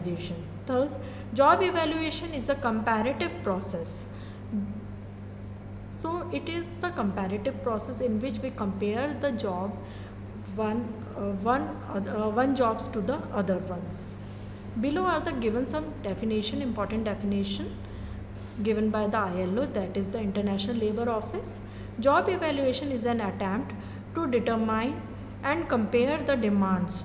organization. Thus, job evaluation is a comparative process. So it is the comparative process in which we compare the job one jobs to the other ones. Below are the given some definition, important definition given by the ILO, that is the International Labour Office. Job evaluation is an attempt to determine and compare the demands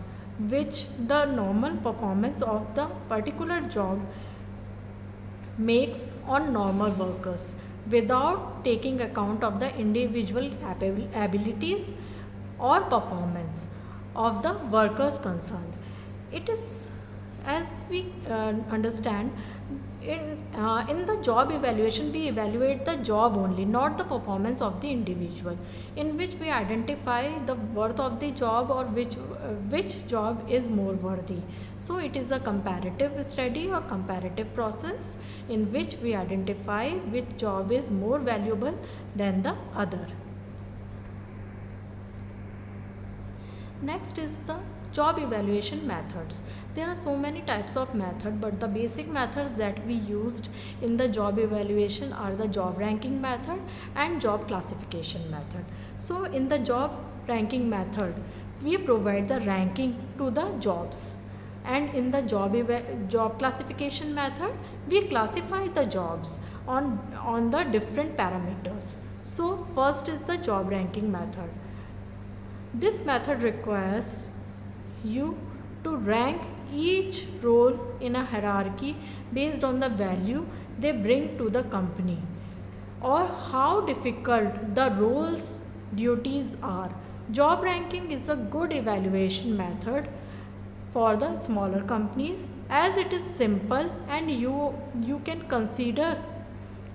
which the normal performance of the particular job makes on normal workers without taking account of the individual abilities or performance of the workers concerned. It is, as we understand, in the job evaluation we evaluate the job only, not the performance of the individual, in which we identify the worth of the job or which job is more worthy. So it is a comparative study or comparative process in which we identify which job is more valuable than the other. Next is the job evaluation methods. There are so many types of method, but the basic methods that we used in the job evaluation are the job ranking method and job classification method. So in the job ranking method, we provide the ranking to the jobs, and in the job classification method, we classify the jobs on the different parameters. So first is the job ranking method. This method requires you to rank each role in a hierarchy based on the value they bring to the company or how difficult the roles duties are. Job ranking is a good evaluation method for the smaller companies as it is simple and you can consider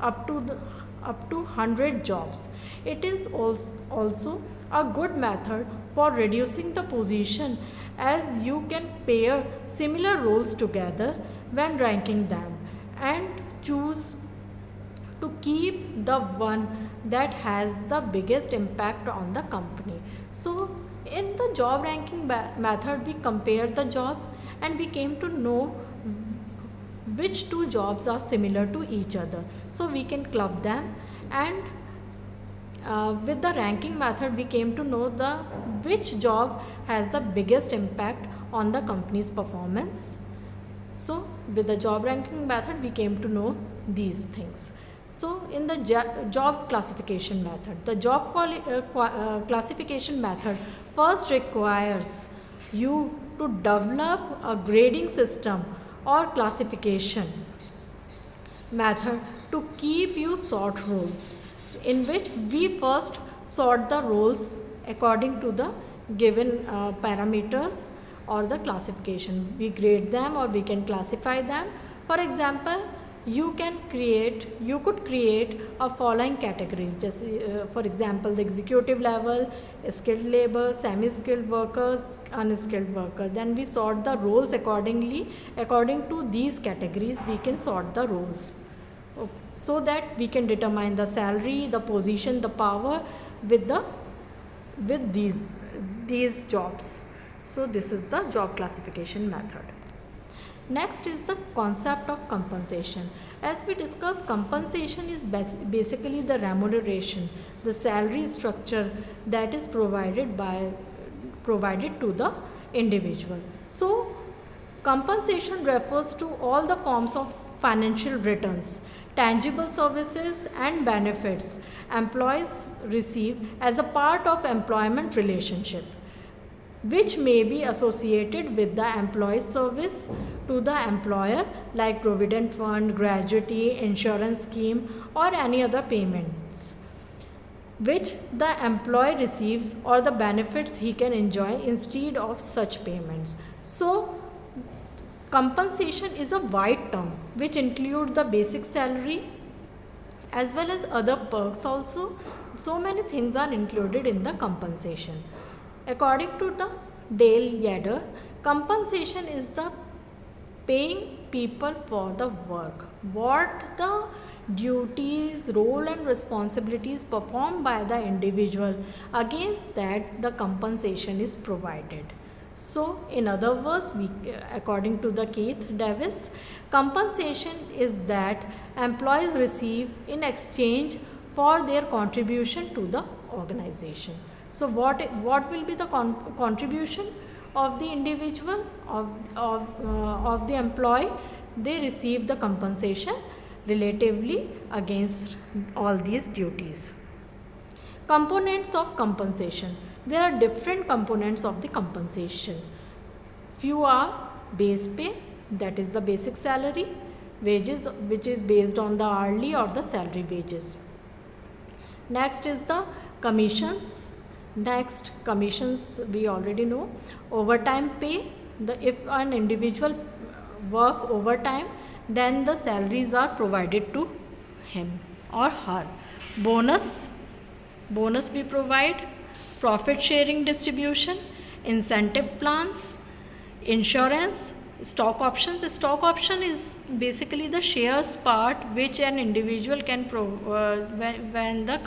up to 100 jobs. It is also a good method for reducing the position as you can pair similar roles together when ranking them and choose to keep the one that has the biggest impact on the company. So in the job ranking method, we compare the job and we came to know which two jobs are similar to each other. So we can club them, and with the ranking method we came to know which job has the biggest impact on the company's performance. So with the job ranking method we came to know these things. So in the job classification method, the job classification method first requires you to develop a grading system or classification method to keep you sort roles, in which we first sort the roles according to the given parameters or the classification. We grade them or we can classify them. For example, you could create a following categories, just for example the executive level, skilled labor, semi-skilled workers, unskilled workers. Then we sort the roles accordingly. According to these categories we can sort the roles, so that we can determine the salary, the position, the power with these jobs. So this is the job classification method. Next is the concept of compensation. As we discussed, compensation is basically the remuneration, the salary structure that is provided to the individual. So compensation refers to all the forms of financial returns, tangible services and benefits employees receive as a part of employment relationship, which may be associated with the employee's service to the employer, like provident fund, gratuity, insurance scheme or any other payments which the employee receives or the benefits he can enjoy instead of such payments. So compensation is a wide term which includes the basic salary as well as other perks also. So many things are included in the compensation. According to the Dale Yadder, compensation is the paying people for the work, what the duties, role and responsibilities performed by the individual, against that the compensation is provided. So, in other words, according to the Keith Davis, compensation is that employees receive in exchange for their contribution to the organization. So, what will be the contribution of the individual of the employee? They receive the compensation relatively against all these duties. Components of compensation. There are different components of the compensation. Few are base pay, that is the basic salary, wages which is based on the hourly or the salary wages. Next is the commissions. Next, commissions we already know. Overtime pay, if an individual work overtime, then the salaries are provided to him or her. Bonus we provide, profit sharing distribution, incentive plans, insurance, stock options. Stock option is basically the shares part which an individual can when the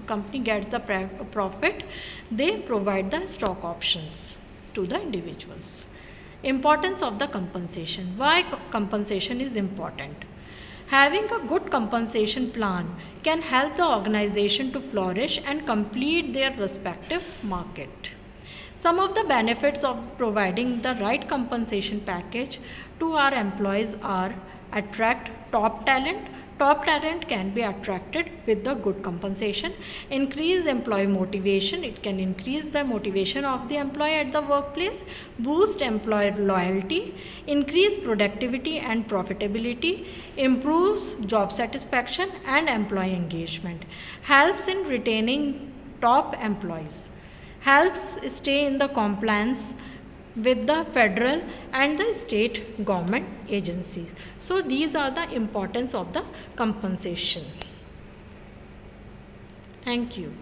company gets the profit, they provide the stock options to the individuals. Importance of the compensation. Why compensation is important? Having a good compensation plan can help the organization to flourish and complete their respective market. Some of the benefits of providing the right compensation package to our employees are: attract top talent. Top talent can be attracted with the good compensation. Increase employee motivation. It can increase the motivation of the employee at the workplace. Boost employer loyalty. Increase productivity and profitability. Improves job satisfaction and employee engagement. Helps in retaining top employees. Helps stay in the compliance with the federal and the state government agencies. So these are the importance of the compensation. Thank you.